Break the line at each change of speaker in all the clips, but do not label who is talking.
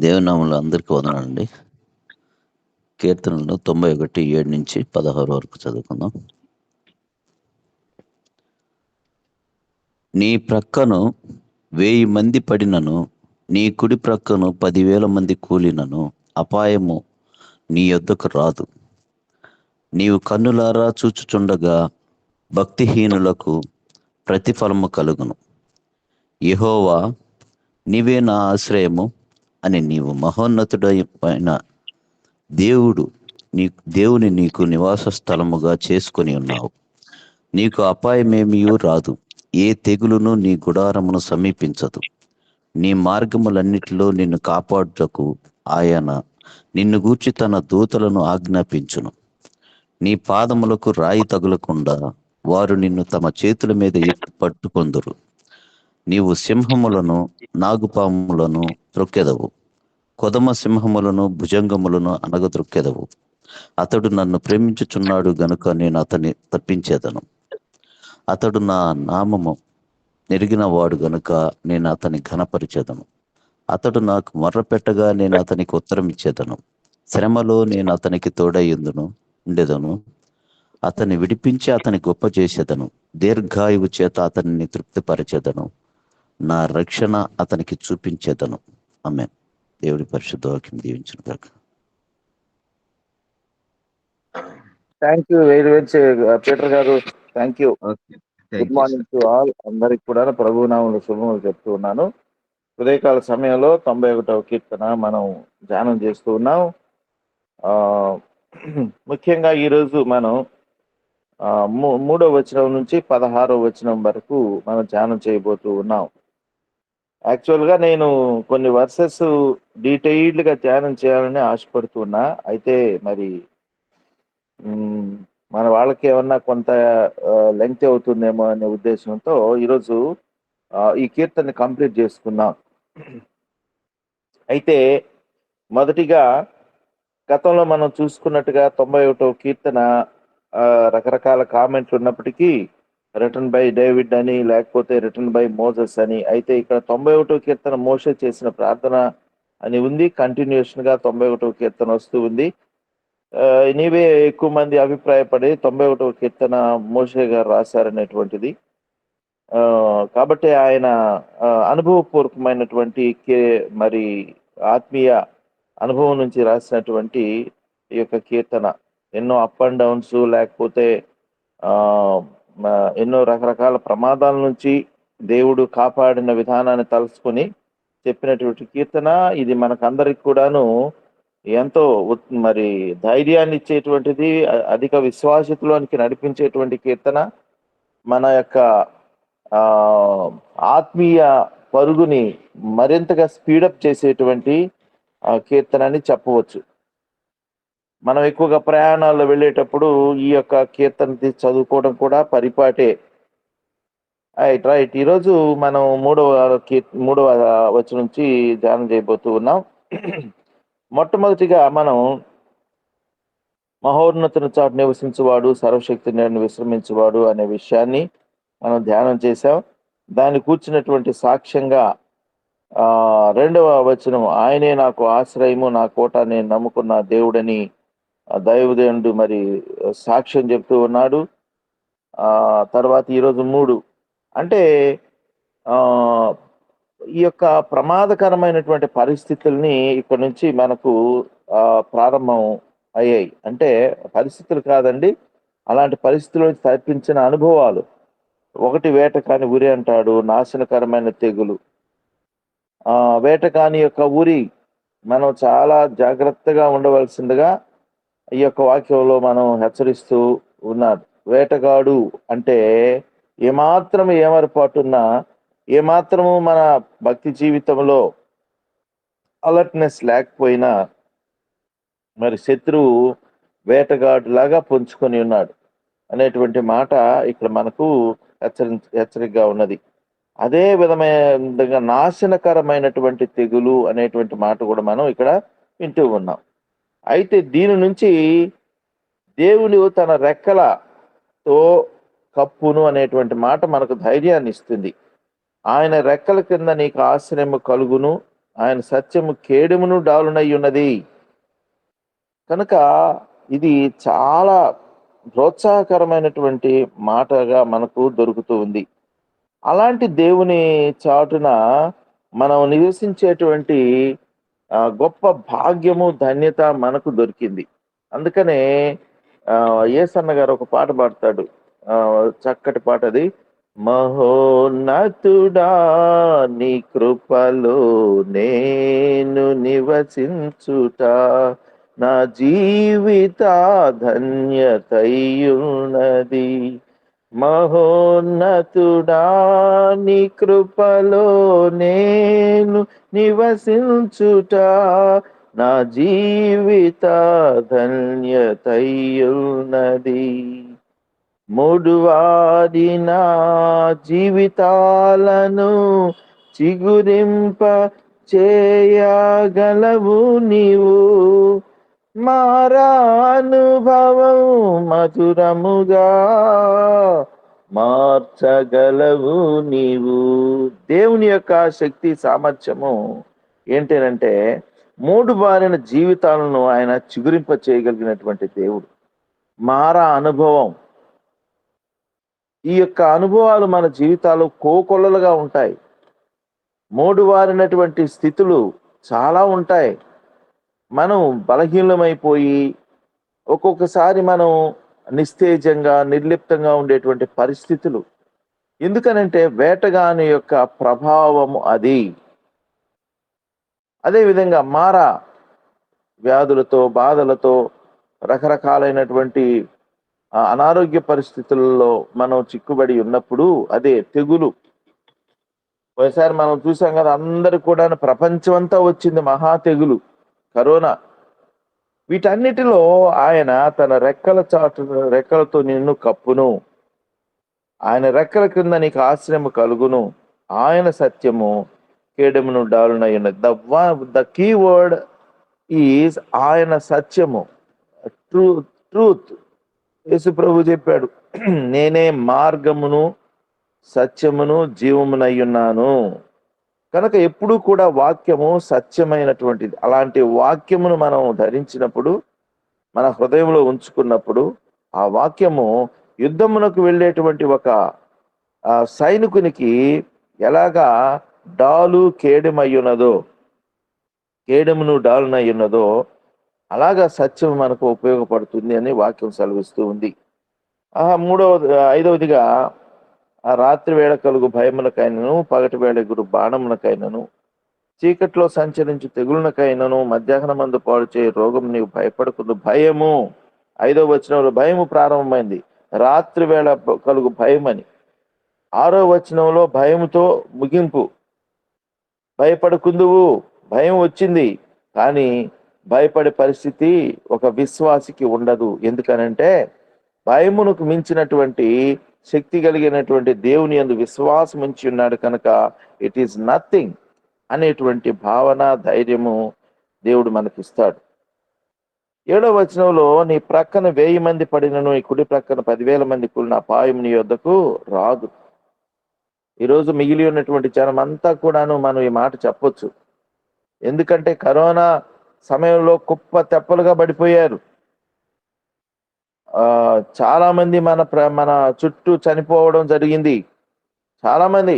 దేవునామంలో అందరికీ వందనాలండి. కీర్తనలు 91 7-16 వరకు చదువుకుందాం. నీ ప్రక్కను 1000 మంది పడినను, నీ కుడి ప్రక్కను 10,000 మంది కూలినను అపాయము నీ యొద్దకు రాదు. నీవు కన్నులారా చూచుచుండగా భక్తిహీనులకు ప్రతిఫలము కలుగును. యెహోవా, నీవే నా ఆశ్రయము అని నీవు మహోన్నతుడైన దేవుని నీకు నివాస స్థలముగా చేసుకొని ఉన్నావు. నీకు అపాయమేమియూ రాదు, ఏ తెగులును నీ గుడారమును సమీపించదు. నీ మార్గములన్నిటిలో నిన్ను కాపాడుటకు ఆయన నిన్ను గూర్చి తన దూతలను ఆజ్ఞాపించును. నీ పాదములకు రాయి తగులకుండా వారు నిన్ను తమ చేతుల మీద ఎత్తి పట్టుకొందురు. నీవు సింహములను నాగుపాములను త్రొక్కెదవు, కొదమ సింహములను భుజంగములను అనగద్రొక్కెదవు. అతడు నన్ను ప్రేమించుచున్నాడు గనుక నేను అతన్ని తప్పించేదను. అతడు నా నామము నెరిగిన వాడు గనుక నేను అతని ఘనపరిచెదను. అతడు నాకు మొర్రపెట్టగా నేను అతనికి ఉత్తరం ఇచ్చేదను. శ్రమలో నేను అతనికి ఉండేదను. అతన్ని విడిపించి అతని గొప్ప చేసేదను. దీర్ఘాయువు చేత అతనిని తృప్తిపరిచేదను. నా రక్షణ అతనికి చూపించేదను. ఆమేన్. దేవుడి పరిశుద్ధ వాక్యం దీవించును గాక.
Thank you very much Peter గారు. Thank you. Good morning to all. అందరికి కూడా ప్రభు నామములో శుభములు చెప్తూ ఉన్నాను. ఉదయకాల సమయంలో 91వ కీర్తన మనం ధ్యానం చేస్తూ ఉన్నాం. ముఖ్యంగా ఈరోజు మనం 3వ వచనం నుంచి 16వ వచనం వరకు మనం ధ్యానం చేయబోతూ ఉన్నాం. యాక్చువల్గా నేను కొన్ని వర్సెస్ డీటెయిల్డ్గా ధ్యానం చేయాలని ఆశపడుతున్నా. అయితే మరి మన వాళ్ళకి ఏమన్నా కొంత లెంగ్త్ అవుతుందేమో అనే ఉద్దేశంతో ఈరోజు ఈ కీర్తనని కంప్లీట్ చేసుకున్నాం. అయితే మొదటిగా గతంలో మనం చూసుకున్నట్టుగా 91వ కీర్తన రకరకాల కామెంట్లు ఉన్నప్పటికీ రిటర్న్ బై డేవిడ్ అని, లేకపోతే రిటర్న్ బై మోజెస్ అని. అయితే ఇక్కడ 91వ కీర్తన మోషే చేసిన ప్రార్థన అని ఉంది. కంటిన్యూషన్గా 91వ కీర్తన వస్తూ ఉంది. నీవే ఎక్కువ మంది అభిప్రాయపడి 91వ కీర్తన మోషే గారు రాశారనేటువంటిది. కాబట్టి ఆయన అనుభవపూర్వకమైనటువంటి మరి ఆత్మీయ అనుభవం నుంచి రాసినటువంటి ఈ యొక్క కీర్తన ఎన్నో అప్ అండ్ డౌన్స్, లేకపోతే ఎన్నో రకరకాల ప్రమాదాల నుంచి దేవుడు కాపాడిన విధానాన్ని తలుసుకొని చెప్పినటువంటి కీర్తన. ఇది మనకందరికి కూడాను ఎంతో మరి ధైర్యాన్ని ఇచ్చేటువంటిది, అధిక విశ్వాసంలోనికి నడిపించేటువంటి కీర్తన. మన యొక్క ఆత్మీయ పరుగుని మరింతగా స్పీడప్ చేసేటువంటి కీర్తన అని చెప్పవచ్చు. మనం ఎక్కువగా ప్రయాణాల్లో వెళ్ళేటప్పుడు ఈ యొక్క కీర్తన చదువుకోవడం కూడా పరిపాటే. రైట్. ఈరోజు మనం 3వ వచనం నుంచి ధ్యానం చేయబోతూ ఉన్నాం. మొట్టమొదటిగా మనం మహోన్నతుని చాటు నివసించువాడు, సర్వశక్తి నేను విశ్రమించువాడు అనే విషయాన్ని మనం ధ్యానం చేశాం. దాన్ని కూర్చున్నటువంటి సాక్ష్యంగా 2వ వచనం, ఆయనే నాకు ఆశ్రయము, నా కోట, నేను నమ్ముకున్న దేవుడని దైవదేవుడు మరి సాక్ష్యం చెప్తూ ఉన్నాడు. తర్వాత ఈరోజు 3 అంటే ఈ యొక్క ప్రమాదకరమైనటువంటి పరిస్థితుల్ని ఇక్కడ నుంచి మనకు ప్రారంభం అయ్యాయి. అంటే పరిస్థితులు కాదండి, అలాంటి పరిస్థితుల్లో తప్పించిన అనుభవాలు. 1 వేటకాని ఉరి అంటాడు, నాశనకరమైన తెగులు. వేటకాని యొక్క ఉరి మనం చాలా జాగ్రత్తగా ఉండవలసిందిగా ఈ యొక్క వాక్యంలో మనం హెచ్చరిస్తూ ఉన్నాడు. వేటగాడు అంటే ఏమాత్రం ఏమరపాటున్నా, ఏమాత్రము మన భక్తి జీవితంలో అలర్ట్నెస్ లేకపోయినా మరి శత్రువు వేటగాడు లాగా పొంచుకొని ఉన్నాడు అనేటువంటి మాట ఇక్కడ మనకు హెచ్చరికగా ఉన్నది. అదే విధమైన నాశనకరమైనటువంటి తెగులు అనేటువంటి మాట కూడా మనం ఇక్కడ వింటూ ఉన్నాం. అయితే దీని నుంచి దేవుడు తన రెక్కలతో కప్పును అనేటువంటి మాట మనకు ధైర్యాన్ని ఇస్తుంది. ఆయన రెక్కల కింద నీకు ఆశ్రయము కలుగును, ఆయన సత్యము కేడెమును డాలునై ఉన్నది. కనుక ఇది చాలా ప్రోత్సాహకరమైనటువంటి మాటగా మనకు దొరుకుతూ ఉంది. అలాంటి దేవుని చాటున మనం నివసించేటువంటి గొప్ప భాగ్యము, ధన్యత మనకు దొరికింది. అందుకనే యేసన్న గారు ఒక పాట పాడతాడు. చక్కటి పాట అది. మహోన్నతుడా నీ కృపలో నేను నివసించుట నా జీవిత ధన్యతయున్నది. మహోన్నతుడా నీ కృపలో నేను నివసించుట నా జీవిత ధన్యతయున్నది. మూడువాడిన జీవితాలను చిగురింప చేయగలవు నీవు. మారానుభవం మధురముగా మార్చగలవు నీవు. దేవుని యొక్క శక్తి సామర్థ్యము ఏంటంటే మూడు బారిన జీవితాలను ఆయన చిగురింప చేయగలిగినటువంటి దేవుడు. మారా అనుభవం, ఈ యొక్క అనుభవాలు మన జీవితాలు కోకొల్లలుగా ఉంటాయి. మూడు వారినటువంటి స్థితులు చాలా ఉంటాయి. మనం బలహీనమైపోయి ఒక్కొక్కసారి మనం నిస్తేజంగా నిర్లిప్తంగా ఉండేటువంటి పరిస్థితులు. ఎందుకనంటే వేటగాని యొక్క ప్రభావము అది. అదేవిధంగా మారా వ్యాధులతో, బాధలతో, రకరకాలైనటువంటి అనారోగ్య పరిస్థితుల్లో మనం చిక్కుబడి ఉన్నప్పుడు అదే తెగులు. ఒకసారి మనం చూసాం కదా, అందరు కూడా ప్రపంచం అంతా వచ్చింది మహా తెగులు, కరోనా. వీటన్నిటిలో ఆయన తన రెక్కలతో నిన్ను కప్పును, ఆయన రెక్కల క్రింద నీకు ఆశ్రయము కలుగును, ఆయన సత్యము కేడెమును డాలునై ఉన్నది. ద కీ వర్డ్ ఈజ్ ఆయన సత్యము, ట్రూత్. యేసు ప్రభు చెప్పాడు, నేనే మార్గమును సత్యమును జీవమునై ఉన్నాను. కనుక ఎప్పుడూ కూడా వాక్యము సత్యమైనటువంటిది. అలాంటి వాక్యమును మనం ధరించినప్పుడు, మన హృదయంలో ఉంచుకున్నప్పుడు, ఆ వాక్యము యుద్ధమునకు వెళ్ళేటువంటి ఒక సైనికునికి ఎలాగా డాలు కేడెమయ్యున్నదో, కేడెమును డాలునయ్యున్నదో, అలాగా సత్యం మనకు ఉపయోగపడుతుంది అని వాక్యం సెలవిస్తూ ఉంది. ఐదవదిగా ఆ రాత్రి వేళ కలుగు భయమునకైనను, పగటి వేళ గురు బాణమునకైనను, చీకట్లో సంచరించు తెగులునకైనను, మధ్యాహ్నమందు పాడు చేయ రోగం నీవు భయపడకును. భయము, 5వ వచనంలో భయము ప్రారంభమైంది. రాత్రి వేళ కలుగు భయం అని. 6వ వచనంలో భయముతో ముగింపు. భయపడకుందువు, భయం వచ్చింది, కానీ భయపడే పరిస్థితి ఒక విశ్వాసికి ఉండదు. ఎందుకనంటే భయమునకు మించినటువంటి శక్తి కలిగినటువంటి దేవుని యందు విశ్వాసం ఉంచి ఉన్నాడు కనుక ఇట్ ఈస్ నథింగ్ అనేటువంటి భావన, ధైర్యము దేవుడు మనకిస్తాడు. 7వ వచనంలో నీ ప్రక్కన 1000 మంది పడినను, ఈ కుడి ప్రక్కన 10,000 మంది కూలిన అపాయం నీ యొద్దకు రాదు. ఈరోజు మిగిలి ఉన్నటువంటి జనం అంతా కూడాను మనం ఈ మాట చెప్పొచ్చు. ఎందుకంటే కరోనా సమయంలో కుప్ప తెప్పలుగా పడిపోయారు. చాలా మంది మన చుట్టూ చనిపోవడం జరిగింది, చాలా మంది.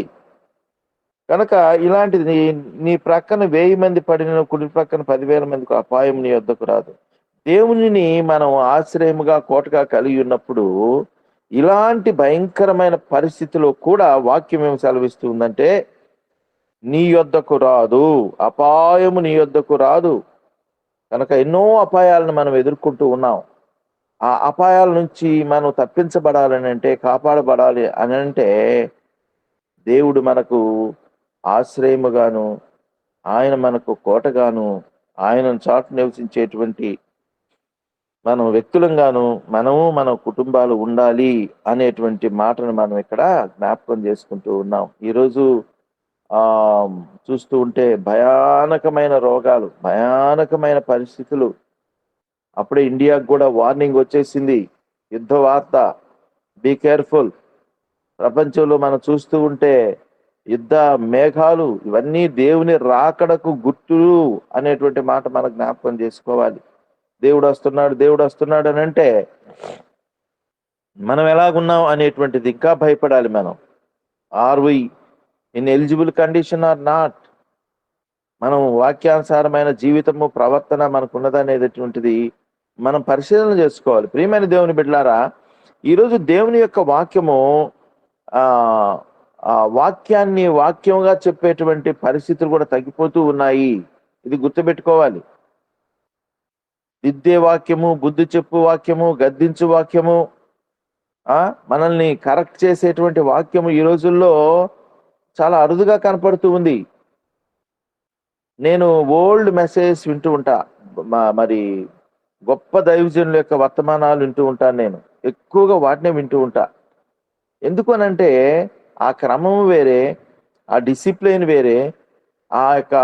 కనుక ఇలాంటిది నీ ప్రక్కన 1000 మంది పడిన, కుడి ప్రక్కన 10,000 మందికి అపాయం నీ వద్దకు రాదు. దేవునిని మనం ఆశ్రయముగా, కోటగా కలిగి ఉన్నప్పుడు ఇలాంటి భయంకరమైన పరిస్థితిలో కూడా వాక్యం ఏమి సెలవిస్తుందంటే నీ యొద్దకు రాదు, అపాయము నీ యొద్దకు రాదు. కనుక ఎన్నో అపాయాలను మనం ఎదుర్కొంటూ ఉన్నాం. ఆ అపాయాల నుంచి మనం తప్పించబడాలని అంటే, కాపాడబడాలి అని అంటే దేవుడు మనకు ఆశ్రయముగాను, ఆయన మనకు కోటగాను, ఆయనను చాటు నివసించేటువంటి మనం వ్యక్తులంగాను, మనము మన కుటుంబాలు ఉండాలి అనేటువంటి మాటను మనం ఇక్కడ జ్ఞాపకం చేసుకుంటూ ఉన్నాం. ఈరోజు చూస్తూ ఉంటే భయానకమైన రోగాలు, భయానకమైన పరిస్థితులు. అప్పుడే ఇండియాకు కూడా వార్నింగ్ వచ్చేసింది, యుద్ధ వార్త, బీ కేర్ఫుల్. ప్రపంచంలో మనం చూస్తూ ఉంటే యుద్ధ మేఘాలు ఇవన్నీ దేవుని రాకడకు గుర్తులు అనేటువంటి మాట మనం జ్ఞాపకం చేసుకోవాలి. దేవుడు వస్తున్నాడు అని అంటే మనం ఎలాగున్నాం అనేటువంటిది ఇంకా భయపడాలి మనం. Are we ineligible condition or not? మనం వాక్యానుసారమైన జీవితము ప్రవర్తన మనకున్నదనేటటువంటిది మనం పరిశీలన చేసుకోవాలి. ప్రియమైన దేవుని బిడ్డలారా, ఈరోజు దేవుని యొక్క వాక్యము ఆ ఆ వాక్యాన్ని వాక్యంగా చెప్పేటువంటి పరిస్థితులు కూడా తగ్గిపోతూ ఉన్నాయి. ఇది గుర్తుపెట్టుకోవాలి. దిద్దే వాక్యము, బుద్ధి చెప్పు వాక్యము, గద్దించు వాక్యము, మనల్ని కరెక్ట్ చేసేటువంటి వాక్యము ఈ రోజుల్లో చాలా అరుదుగా కనపడుతూ ఉంది. నేను ఓల్డ్ మెసేజ్ వింటూ ఉంటా. మరి గొప్ప దైవజనుల యొక్క వర్తమానాలు వింటూ ఉంటాను. నేను ఎక్కువగా వాటినే వింటూ ఉంటా. ఎందుకు అనంటే ఆ క్రమం వేరే, ఆ డిసిప్లిన్ వేరే, ఆ యొక్క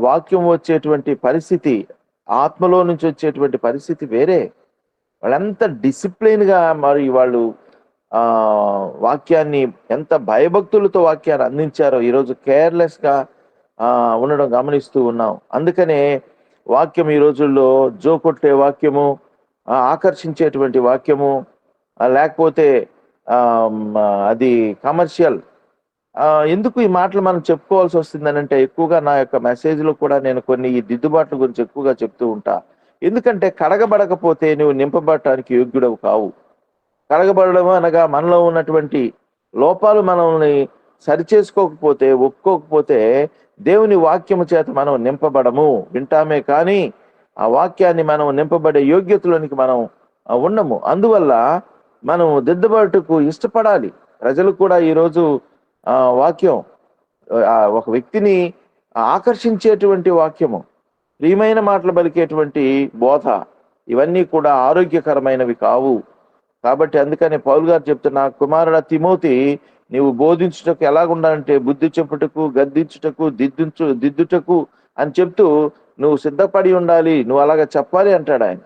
వాక్యం వచ్చేటువంటి పరిస్థితి, ఆత్మలో నుంచి వచ్చేటువంటి పరిస్థితి వేరే. వాళ్ళంత డిసిప్లిన్ గా మరి వాళ్ళు వాక్యాన్ని ఎంత భయభక్తులతో వాక్యాన్ని అందించారో ఈరోజు కేర్లెస్ గా ఉండడం గమనిస్తూ ఉన్నాం. అందుకనే వాక్యం ఈ రోజుల్లో జోకొట్టే వాక్యము, ఆకర్షించేటువంటి వాక్యము, లేకపోతే అది కమర్షియల్. ఎందుకు ఈ మాటలు మనం చెప్పుకోవాల్సి వస్తుందనంటే, ఎక్కువగా నా యొక్క మెసేజ్ లో కూడా నేను కొన్ని ఈ దిద్దుబాట్ల గురించి ఎక్కువగా చెప్తూ ఉంటా. ఎందుకంటే కడగబడకపోతే నువ్వు నింపబడటానికి యోగ్యుడవు కావు. కడగబడడం అనగా మనలో ఉన్నటువంటి లోపాలు మనల్ని సరిచేసుకోకపోతే, ఒప్పుకోకపోతే దేవుని వాక్యము చేత మనం నింపబడము. వింటామే కానీ ఆ వాక్యాన్ని మనం నింపబడే యోగ్యతలోనికి మనం ఉండము. అందువల్ల మనం దిద్దుబాటుకు ఇష్టపడాలి. ప్రజలు కూడా ఈరోజు వాక్యం ఒక వ్యక్తిని ఆకర్షించేటువంటి వాక్యము, ప్రియమైన మాటలు పలికేటువంటి బోధ, ఇవన్నీ కూడా ఆరోగ్యకరమైనవి కావు. కాబట్టి అందుకని పౌలు గారు చెప్తున్న, కుమారుడ తిమోతి, నీవు బోధించుటకు ఎలాగుండాలంటే బుద్ధి చెప్పుటకు, గద్దించుటకు, దిద్దుటకు అని చెప్తూ నువ్వు సిద్ధపడి ఉండాలి, నువ్వు అలాగ చెప్పాలి అంటాడు ఆయన.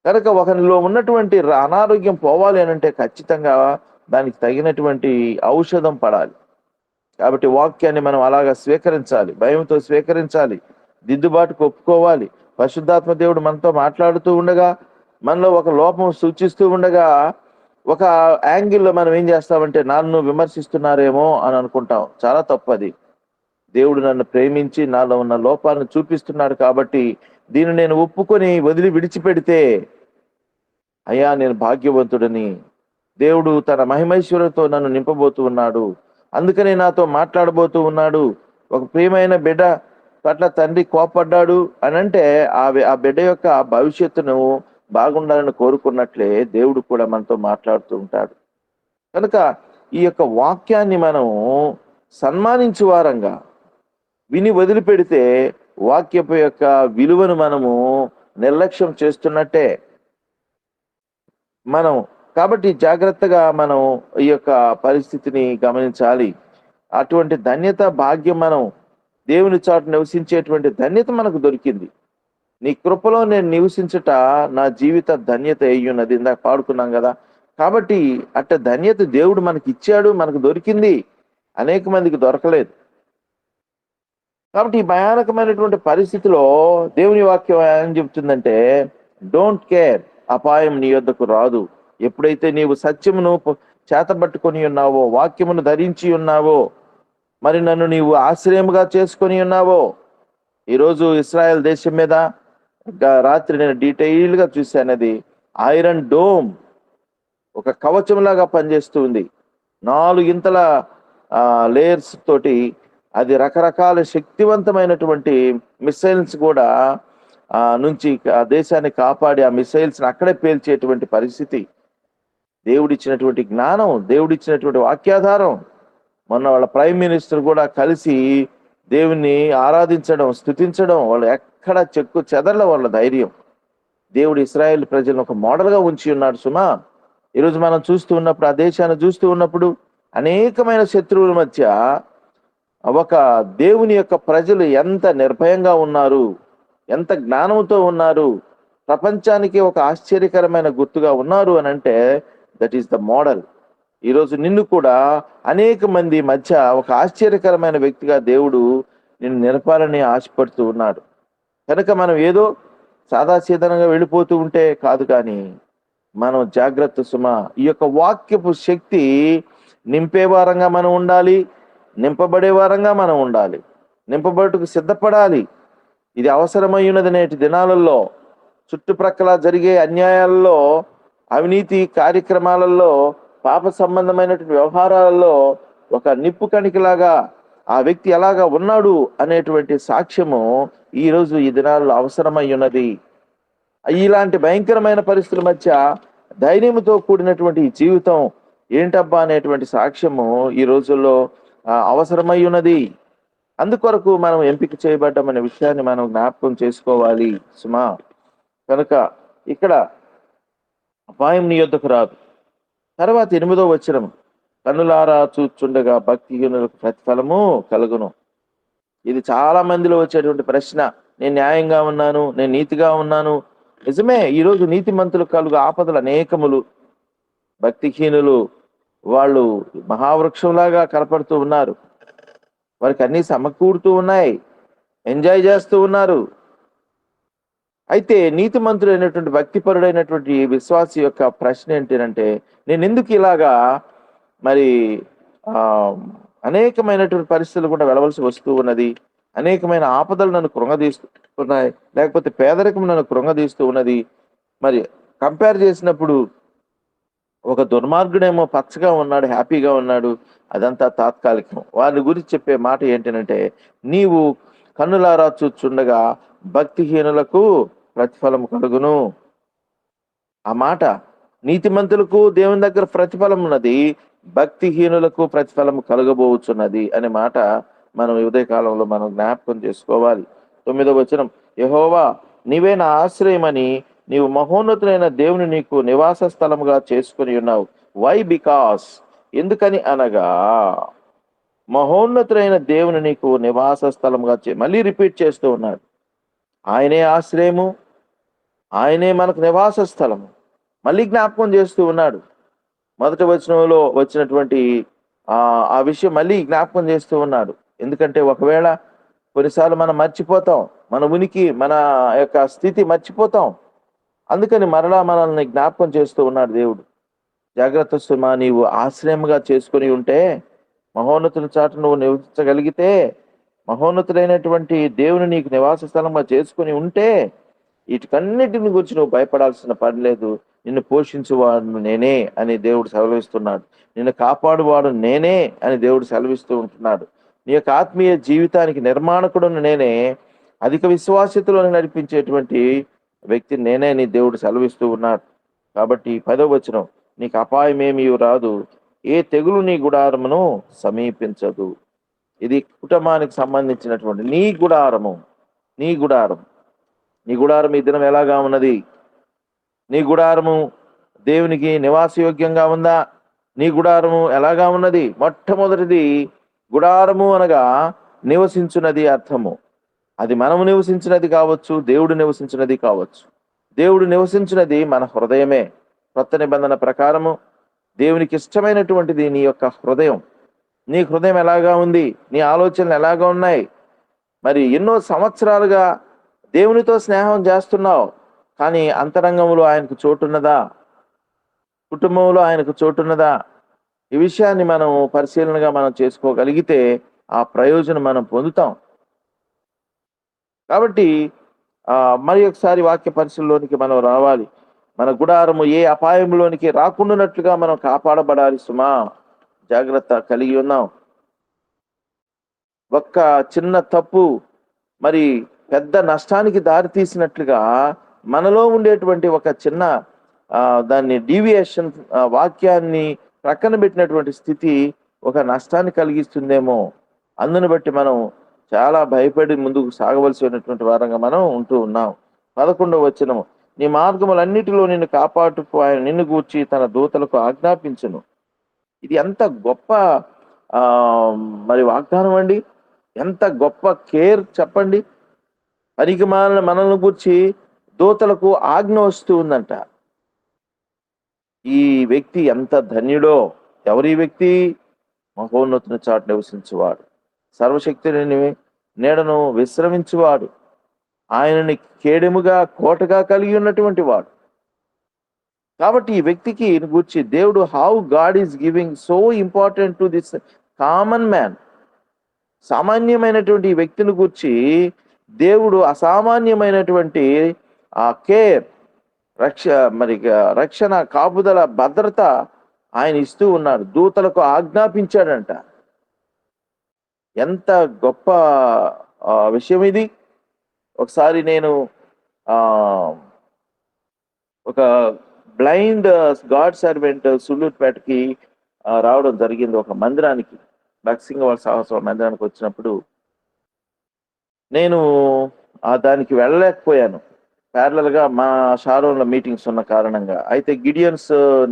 కనుక ఒకరిలో ఉన్నటువంటి అనారోగ్యం పోవాలి అనంటే ఖచ్చితంగా దానికి తగినటువంటి ఔషధం పడాలి. కాబట్టి వాక్యాన్ని మనం అలాగా స్వీకరించాలి, భయంతో స్వీకరించాలి, దిద్దుబాటుకు ఒప్పుకోవాలి. పరిశుద్ధాత్మ దేవుడు మనతో మాట్లాడుతూ ఉండగా, మనలో ఒక లోపం సూచిస్తూ ఉండగా, ఒక యాంగిల్లో మనం ఏం చేస్తామంటే, నన్ను విమర్శిస్తున్నారేమో అని అనుకుంటాం. చాలా తప్పది. దేవుడు నన్ను ప్రేమించి నాలో ఉన్న లోపాలను చూపిస్తున్నాడు కాబట్టి దీన్ని నేను ఒప్పుకొని విడిచిపెడితే, అయ్యా నేను భాగ్యవంతుడని, దేవుడు తన మహిమైశ్వర్యంతో నన్ను నింపబోతూ ఉన్నాడు, అందుకనే నాతో మాట్లాడబోతూ ఉన్నాడు. ఒక ప్రియమైన బిడ్డ పట్ల తండ్రి కోపడ్డాడు అని అంటే ఆ బిడ్డ యొక్క భవిష్యత్తును బాగుండాలని కోరుకున్నట్లే దేవుడు కూడా మనతో మాట్లాడుతూ ఉంటాడు. కనుక ఈ యొక్క వాక్యాన్ని మనం సన్మానించే వారంగా విని వదిలిపెడితే వాక్యపు యొక్క విలువను మనము నిర్లక్ష్యం చేస్తున్నట్టే. కాబట్టి జాగ్రత్తగా మనం ఈ యొక్క పరిస్థితిని గమనించాలి. అటువంటి ధన్యత, భాగ్యం, మనం దేవుని చాటు నివసించేటువంటి ధన్యత మనకు దొరికింది. నీ కృపలో నేను నివసించుట నా జీవిత ధన్యత అయ్యున్నది, ఇందాక పాడుకున్నాం కదా. కాబట్టి అట్ట ధన్యత దేవుడు మనకి ఇచ్చాడు, మనకు దొరికింది, అనేక మందికి దొరకలేదు. కాబట్టి ఈ భయానకమైనటువంటి పరిస్థితిలో దేవుని వాక్యం ఏం చెబుతుందంటే, డోంట్ కేర్, అపాయం నీ యొద్దకు రాదు. ఎప్పుడైతే నీవు సత్యమును చేతబట్టుకొని ఉన్నావో, వాక్యమును ధరించి ఉన్నావో, మరి నన్ను నీవు ఆశ్రయముగా చేసుకొని ఉన్నావో. ఈరోజు ఇస్రాయెల్ దేశం మీద రాత్రి నేను డీటెయిల్ గా చూశానది. ఐరన్ డోమ్ ఒక కవచంలాగా పనిచేస్తూ ఉంది. 4 ఇంతల లేయర్స్ తోటి అది రకరకాల శక్తివంతమైనటువంటి మిసైల్స్ కూడా నుంచి ఆ దేశాన్ని కాపాడి ఆ మిసైల్స్ అక్కడే పేల్చేటువంటి పరిస్థితి. దేవుడిచ్చినటువంటి జ్ఞానం, దేవుడిచ్చినటువంటి వాక్యాధారం. మొన్న వాళ్ళ ప్రైమ్ మినిస్టర్ కూడా కలిసి దేవుణ్ణి ఆరాధించడం, స్తుతించడం, వాళ్ళు ఎక్కడ చెక్కు చెదర్ల వాళ్ళ ధైర్యం. దేవుడు ఇశ్రాయేల్ ప్రజలను ఒక మోడల్ గా ఉంచి ఉన్నాడు సుమా. ఈరోజు మనం చూస్తూ ఉన్నప్పుడు, ఆ దేశాన్ని చూస్తూ ఉన్నప్పుడు, అనేకమైన శత్రువుల మధ్య ఒక దేవుని యొక్క ప్రజలు ఎంత నిర్భయంగా ఉన్నారు, ఎంత జ్ఞానంతో ఉన్నారు, ప్రపంచానికి ఒక ఆశ్చర్యకరమైన గుర్తుగా ఉన్నారు అని అంటే, దట్ ఈస్ ద మోడల్. ఈరోజు నిన్ను కూడా అనేక మంది మధ్య ఒక ఆశ్చర్యకరమైన వ్యక్తిగా దేవుడు నిన్ను నిలపాలని ఆశపడుతూ ఉన్నాడు. కనుక మనం ఏదో సాదాసీదనంగా వెళ్ళిపోతూ ఉంటే కాదు, కానీ మనం జాగ్రత్త సుమ. ఈ యొక్క వాక్యపు శక్తి నింపే వారంగా మనం ఉండాలి, నింపబడే వారంగా మనం ఉండాలి, నింపబడుటకు సిద్ధపడాలి. ఇది అవసరమయ్యున్నది నేటి దినాలలో. చుట్టుప్రక్కల జరిగే అన్యాయాలలో, అవినీతి కార్యక్రమాలలో, పాప సంబంధమైనటువంటి వ్యవహారాలలో ఒక నిప్పు కణికలాగా ఆ వ్యక్తి ఎలాగా ఉన్నాడు అనేటువంటి సాక్ష్యము ఈరోజు ఈ దినాల్లో అవసరమై ఉన్నది. ఇలాంటి భయంకరమైన పరిస్థితుల మధ్య ధైర్యంతో కూడినటువంటి ఈ జీవితం ఏంటబ్బా అనేటువంటి సాక్ష్యము ఈ రోజుల్లో అవసరమై ఉన్నది. అందుకొరకు మనం ఎంపిక చేయబడ్డామనే విషయాన్ని మనం జ్ఞాపకం చేసుకోవాలి సుమా. కనుక ఇక్కడ అపాయం నీ యొద్దకు రాదు. తర్వాత 8వ వచనం, కన్నులారా చూచుండగా భక్తిహీనులకు ప్రతిఫలము కలుగును. ఇది చాలా మందిలో వచ్చేటువంటి ప్రశ్న. నేను న్యాయంగా ఉన్నాను, నేను నీతిగా ఉన్నాను. నిజమే, ఈరోజు నీతిమంతులు కలుగు ఆపదలు అనేకములు. భక్తిహీనులు వాళ్ళు మహావృక్షంలాగా కనపడుతూ ఉన్నారు. వారికి అన్ని సమకూరుతూ ఉన్నాయి, ఎంజాయ్ చేస్తూ ఉన్నారు. అయితే నీతిమంతుడైనటువంటి భక్తిపరుడైనటువంటి విశ్వాసి యొక్క ప్రశ్న ఏంటంటే, నేను ఎందుకు ఇలాగా మరి అనేకమైనటువంటి పరిస్థితులు కూడా వెళ్ళవలసి వస్తూ ఉన్నది, అనేకమైన ఆపదలు నన్ను కృంగదీస్తున్నాయి, లేకపోతే పేదరికం నన్ను కృంగదీస్తూ ఉన్నది. మరి కంపేర్ చేసినప్పుడు ఒక దుర్మార్గుడేమో పచ్చగా ఉన్నాడు, హ్యాపీగా ఉన్నాడు, అదంతా తాత్కాలికం. వారి గురించి చెప్పే మాట ఏంటంటే, నీవు కన్నులారా చూచుండగా భక్తిహీనులకు ప్రతిఫలం కలుగును. ఆ మాట, నీతిమంతులకు దేవుని దగ్గర ప్రతిఫలం ఉన్నది, భక్తిహీనులకు ప్రతిఫలం కలగబోచున్నది అనే మాట మనం ఉదయకాలంలో మనం జ్ఞాపకం చేసుకోవాలి. 9వ వచనం, యెహోవా నీవే నా ఆశ్రయమని నీవు మహోన్నతులైన దేవుని నీకు నివాస స్థలముగా చేసుకుని ఉన్నావు. వై? బికాస్, ఎందుకని అనగా మహోన్నతులైన దేవుని నీకు నివాస స్థలముగా మళ్ళీ రిపీట్ చేస్తూ ఉన్నాడు. ఆయనే ఆశ్రయము, ఆయనే మనకు నివాస స్థలము. మళ్ళీ జ్ఞాపకం చేస్తూ ఉన్నాడు. మొదటి వచనంలో వచ్చినటువంటి ఆ విషయం మళ్ళీ జ్ఞాపకం చేస్తూ ఉన్నాడు. ఎందుకంటే ఒకవేళ కొన్నిసార్లు మనం మర్చిపోతాం, మన ఉనికి, మన యొక్క స్థితి మర్చిపోతాం. అందుకని మరలా మనల్ని జ్ఞాపకం చేస్తూ ఉన్నాడు దేవుడు. జాగ్రత్త సుమా, నీవు ఆశ్రయముగా చేసుకుని ఉంటే, మహోన్నతుల చాటు నువ్వు నివసించగలిగితే, మహోన్నతులైనటువంటి దేవుని నీకు నివాస స్థలంగా చేసుకుని ఉంటే, వీటికన్నిటిని గురించి నువ్వు భయపడాల్సిన పని లేదు. నిన్ను పోషించువాడు నేనే అని దేవుడు సెలవిస్తున్నాడు. నిన్ను కాపాడువాడు నేనే అని దేవుడు సెలవిస్తూ ఉంటున్నాడు. నీ యొక్క ఆత్మీయ జీవితానికి నిర్మాణకుడును నేనే, అధిక విశ్వాసతలో నడిపించేటువంటి వ్యక్తి నేనే అని దేవుడు సెలవిస్తూ ఉన్నాడు. కాబట్టి 10వ వచనం, నీకు అపాయమేమీ రాదు, ఏ తెగులు నీ గుడారమును సమీపించదు. ఇది కుటుంబానికి సంబంధించినటువంటి నీ గుడారము. నీ గుడారం ఈ దినం ఎలాగా ఉన్నది? నీ గుడారము దేవునికి నివాసయోగ్యంగా ఉందా? నీ గుడారము ఎలాగా ఉన్నది? మొట్టమొదటిది, గుడారము అనగా నివసించున్నది అర్థము. అది మనము నివసించినది కావచ్చు, దేవుడు నివసించినది కావచ్చు. దేవుడు నివసించినది మన హృదయమే. కొత్త నిబంధన ప్రకారము దేవునికి ఇష్టమైనటువంటిది నీ యొక్క హృదయం. నీ హృదయం ఎలాగా ఉంది? నీ ఆలోచనలు ఎలాగా ఉన్నాయి? మరి ఎన్నో సంవత్సరాలుగా దేవునితో స్నేహం చేస్తున్నావు, కానీ అంతరంగంలో ఆయనకు చోటున్నదా? కుటుంబంలో ఆయనకు చోటున్నదా? ఈ విషయాన్ని మనం పరిశీలనగా మనం చేసుకోగలిగితే ఆ ప్రయోజనం మనం పొందుతాం. కాబట్టి మరి ఒకసారి వాక్య పరిశీలనలోనికి మనం రావాలి. మన గుడారము ఏ అపాయంలోనికి రాకుండానట్లుగా మనం కాపాడబడాలి సుమా. జాగ్రత్త కలిగి ఉన్నాం. ఒక్క చిన్న తప్పు మరి పెద్ద నష్టానికి దారి తీసినట్లుగా మనలో ఉండేటువంటి ఒక చిన్న దాన్ని డీవియేషన్, వాక్యాన్ని ప్రక్కన పెట్టినటువంటి స్థితి ఒక నష్టాన్ని కలిగిస్తుందేమో. అందును బట్టి మనం చాలా భయపడి ముందుకు సాగవలసినటువంటి వారంగా మనం ఉంటూ ఉన్నాం. 11వ వచనము, నీ మార్గములన్నిటిలో నిన్ను కాపాడుటకు ఆయన నిన్ను గూర్చి తన దూతలకు ఆజ్ఞాపించును. ఇది ఎంత గొప్ప మరి వాగ్దానం అండి! ఎంత గొప్ప కేర్ చెప్పండి. పనికి మాలిన మనల్ని గూర్చి దూతలకు ఆజ్ఞ వస్తూ ఉందంట. ఈ వ్యక్తి ఎంత ధన్యుడో, ఎవరి వ్యక్తి? మహోన్నతుని చాటు నివసించువాడు, సర్వశక్తుని నీడను విశ్రమించువాడు, ఆయనని కేడెముగా కోటగా కలిగి ఉన్నటువంటి వాడు. కాబట్టి ఈ వ్యక్తికి గూర్చి దేవుడు how God is giving so important to this common man. సామాన్యమైనటువంటి ఈ వ్యక్తిని గూర్చి దేవుడు అసామాన్యమైనటువంటి ఆ కేర్, రక్షణ, కాపుదల, భద్రత ఆయన ఇస్తూ ఉన్నాడు. దూతలకు ఆజ్ఞాపించాడంట. ఎంత గొప్ప విషయం ఇది. ఒకసారి నేను ఒక బ్లైండ్ గాడ్ సర్వెంట్ సుళ్ళూరుపేటకి రావడం జరిగింది. ఒక మందిరానికి, భక్సింగ్ వాళ్ళ సాహసం మందిరానికి వచ్చినప్పుడు నేను దానికి వెళ్ళలేకపోయాను. ప్యారలల్ గా మా షారోన్లో మీటింగ్స్ ఉన్న కారణంగా. అయితే గిడియన్స్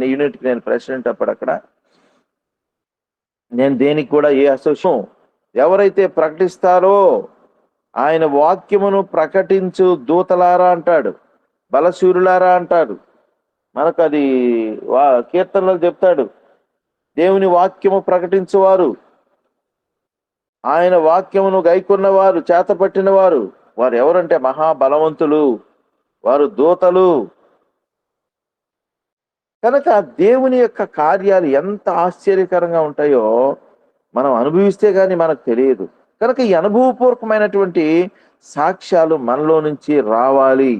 యూనిట్కి నేను ప్రెసిడెంట్ అప్పుడు అక్కడ. నేను దేనికి కూడా ఏ అసోసియేషన్ ఎవరైతే ప్రకటిస్తారో ఆయన వాక్యమును ప్రకటించు దూతలారా అంటాడు, బలశూరులారా అంటాడు. మనకు అది కీర్తనలో చెప్తాడు, దేవుని వాక్యము ప్రకటించువారు, ఆయన వాక్యమును గైకొన్నవారు, చేతపట్టిన వారు, వారు ఎవరంటే మహాబలవంతులు, వారు దూతలు. కనుక దేవుని యొక్క కార్యాలు ఎంత ఆశ్చర్యకరంగా ఉంటాయో మనం అనుభవిస్తే గాని మనకు తెలియదు. కనుక ఈ అనుభవపూర్వకమైనటువంటి సాక్ష్యాలు మనలో నుంచి రావాలి.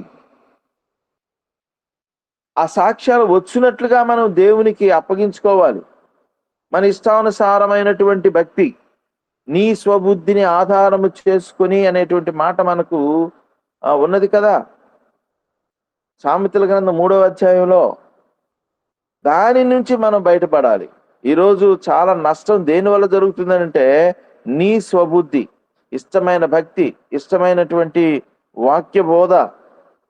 ఆ సాక్ష్యాలు వచ్చినట్లుగా మనం దేవునికి అప్పగించుకోవాలి. మన ఇష్టానుసారమైనటువంటి భక్తి, నీ స్వబుద్ధిని ఆధారము చేసుకుని అనేటువంటి మాట మనకు ఉన్నది కదా సామెతల గ్రంథం 3వ అధ్యాయంలో. దాని నుంచి మనం బయటపడాలి. ఈరోజు చాలా నష్టం దేని వల్ల జరుగుతుందంటే, నీ స్వబుద్ధి, ఇష్టమైన భక్తి, ఇష్టమైనటువంటి వాక్య బోధ,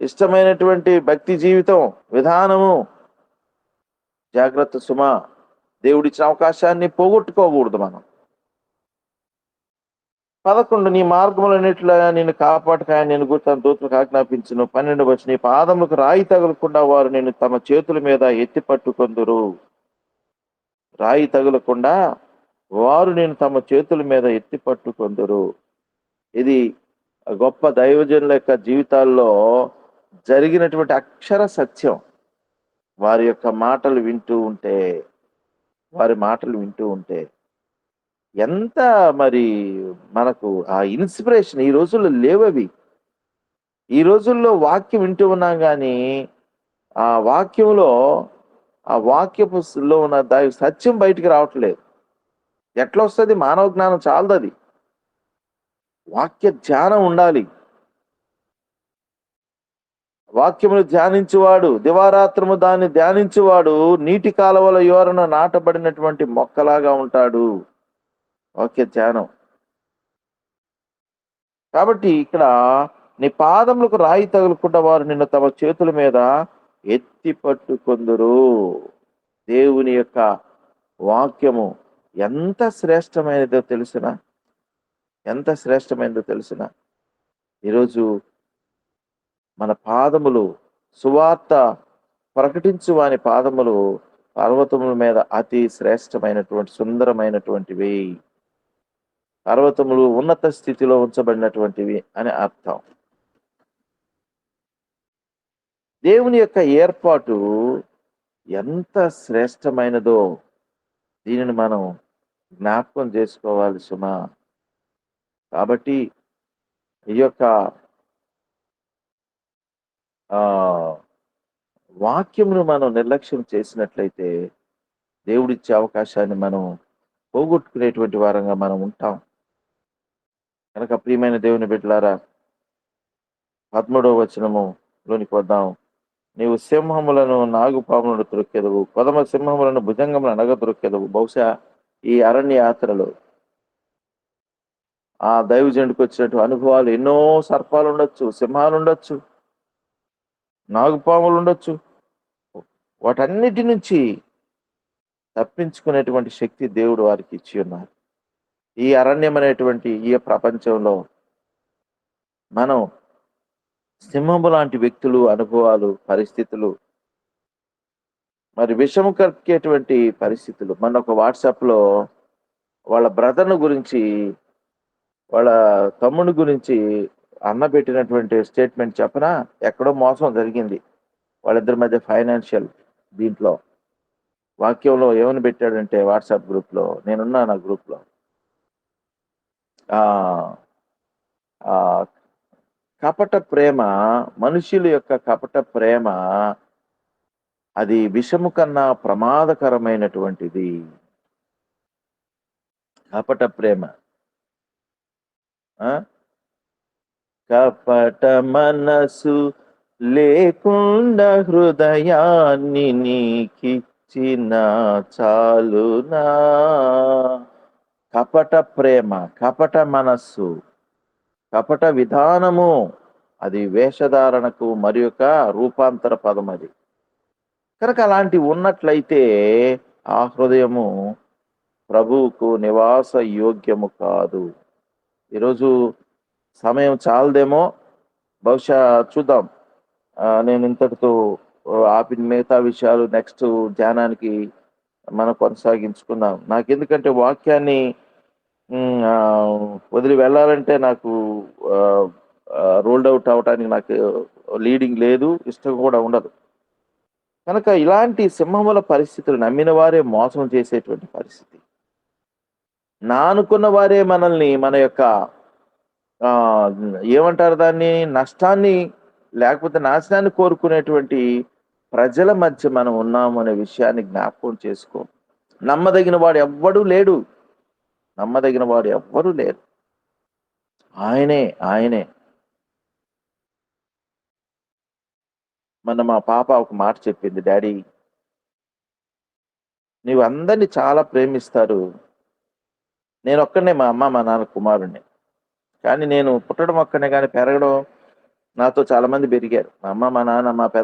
ఇష్టమైనటువంటి భక్తి జీవితం విధానము. జాగ్రత్త సుమా, దేవుడిచ్చిన అవకాశాన్ని పోగొట్టుకోకూడదు మనం. 11 నీ మార్గములన్నిటిలో నేను కాపాడుక నేను తన దూతలకు ఆజ్ఞాపించును. 12 వచ్చి నీ పాదములకు రాయి తగలకుండా వారు నేను తమ చేతుల మీద ఎత్తి పట్టుకొందురు. రాయి తగలకుండా వారు నేను తమ చేతుల మీద ఎత్తి పట్టుకొందురు. ఇది గొప్ప దైవజనుల యొక్క జీవితాల్లో జరిగినటువంటి అక్షర సత్యం. వారి యొక్క మాటలు వింటూ ఉంటే ఎంత మరి మనకు ఆ ఇన్స్పిరేషన్ ఈ రోజుల్లో లేవవి. ఈ రోజుల్లో వాక్యం వింటూ ఉన్నాం కానీ ఆ వాక్యంలో, ఆ వాక్యపులో ఉన్న సత్యం బయటికి రావట్లేదు. ఎట్లా వస్తుంది? మానవ జ్ఞానం చాలదు. అది వాక్య ధ్యానం ఉండాలి. వాక్యమును ధ్యానించువాడు, దివారాత్రము దాన్ని ధ్యానించువాడు నీటి కాలువల యోరన నాటబడినటువంటి మొక్కలాగా ఉంటాడు. వాక్య ధ్యానం. కాబట్టి ఇక్కడ నీ పాదములకు రాయి తగులుకుండా వారు నిన్ను తమ చేతుల మీద ఎత్తి పట్టుకొందురు. దేవుని యొక్క వాక్యము ఎంత శ్రేష్టమైనదో తెలిసిన ఈరోజు మన పాదములు, సువార్త ప్రకటించు వాని పాదములు పర్వతముల మీద అతి శ్రేష్టమైనటువంటి సుందరమైనటువంటివి. పర్వతములు ఉన్నత స్థితిలో ఉంచబడినటువంటివి అని అర్థం. దేవుని యొక్క ఏర్పాటు ఎంత శ్రేష్టమైనదో దీనిని మనం జ్ఞాపకం చేసుకోవాలి సుమా. కాబట్టి ఈ యొక్క వాక్యమును మనం నిర్లక్ష్యం చేసినట్లయితే దేవుడిచ్చే అవకాశాన్ని మనం పోగొట్టుకునేటువంటి వారంగా మనం ఉంటాం. కనుక ప్రియమైన దేవుని బిడ్డలారా, 13వ వచనములోనికి వద్దాం. నీవు సింహములను నాగుపాములను దొరికెదవు, కొదమ సింహములను భుజంగములను అనగ దొరికెదవు. బహుశా ఈ అరణ్య యాత్రలో ఆ దైవజనుడికి వచ్చినట్టు అనుభవాలు ఎన్నో సర్పాలు ఉండొచ్చు, సింహాలు ఉండొచ్చు, నాగుపాములు ఉండొచ్చు. వాటన్నిటి నుంచి తప్పించుకునేటువంటి శక్తి దేవుడు వారికి ఇచ్చి ఉన్నారు. ఈ అరణ్యం అనేటువంటి ఈ ప్రపంచంలో మనం సింహము లాంటి వ్యక్తులు, అనుభవాలు, పరిస్థితులు మరి విషము కక్కేటువంటి పరిస్థితులు. మొన్న ఒక వాట్సాప్‌లో వాళ్ళ బ్రదర్‌ని గురించి, వాళ్ళ తమ్ముడి గురించి అన్న పెట్టినటువంటి స్టేట్మెంట్ చెప్పనా? ఎక్కడో మోసం జరిగింది. వాళ్ళిద్దరి మధ్య ఫైనాన్షియల్ దీంట్లో. వాక్యంలో ఏమని పెట్టాడంటే వాట్సాప్ గ్రూప్‌లో, నేనున్నాను ఆ గ్రూప్‌లో. ఆహ్, ఆహ్, కపట ప్రేమ, మనుషుల యొక్క కపట ప్రేమ అది విషము కన్నా ప్రమాదకరమైనటువంటిది. కపట ప్రేమ. ఆ! కపట మనసు లేకుండా హృదయాన్ని నీకిచ్చిన చాలునా. కపట ప్రేమ, కపట మనస్సు, కపట విధానము అది వేషధారణకు మరి యొక్క రూపాంతర పదం అది. కనుక అలాంటివి ఉన్నట్లయితే ఆ హృదయము ప్రభువుకు నివాస యోగ్యము కాదు. ఈరోజు సమయం చాలదేమో, బహుశా చూద్దాం. నేను ఇంతటితో ఆపి మిగతా విషయాలు నెక్స్ట్ ధ్యానానికి మనం కొనసాగించుకుందాం. నాకెందుకంటే వాక్యాన్ని వదిలి వెళ్ళాలంటే నాకు ఆహ్, రూల్డ్ ఔట్ అవ్వటానికి నాకు లీడింగ్ లేదు. ఇష్టం కూడా ఉండదు. కనుక ఇలాంటి సింహముల పరిస్థితులు నమ్మిన వారే మోసం చేసేటువంటి పరిస్థితి. నా అనుకున్న వారే మనల్ని మన యొక్క ఆహ్, ఏమంటారు దాన్ని? నష్టాన్ని లేకపోతే నాశనాన్ని కోరుకునేటువంటి ప్రజల మధ్య మనం ఉన్నాము అనే విషయాన్ని జ్ఞాపకం చేసుకో. నమ్మదగిన వాడు ఎవ్వడు లేడు. నమ్మదగిన వాడు ఎవ్వరు లేరు. ఆయనే, ఆయనే. మొన్న మా పాప ఒక మాట చెప్పింది, డాడీ నీవు అందరిని చాలా ప్రేమిస్తారు. నేనొక్కడినే మా అమ్మ, మా నాన్న కుమారుడిని. కానీ నేను పుట్టడం ఒక్కడినే గాని పెరగడం నాతో చాలా మంది పెరిగారు. మా అమ్మ, మా నాన్న, మా పెద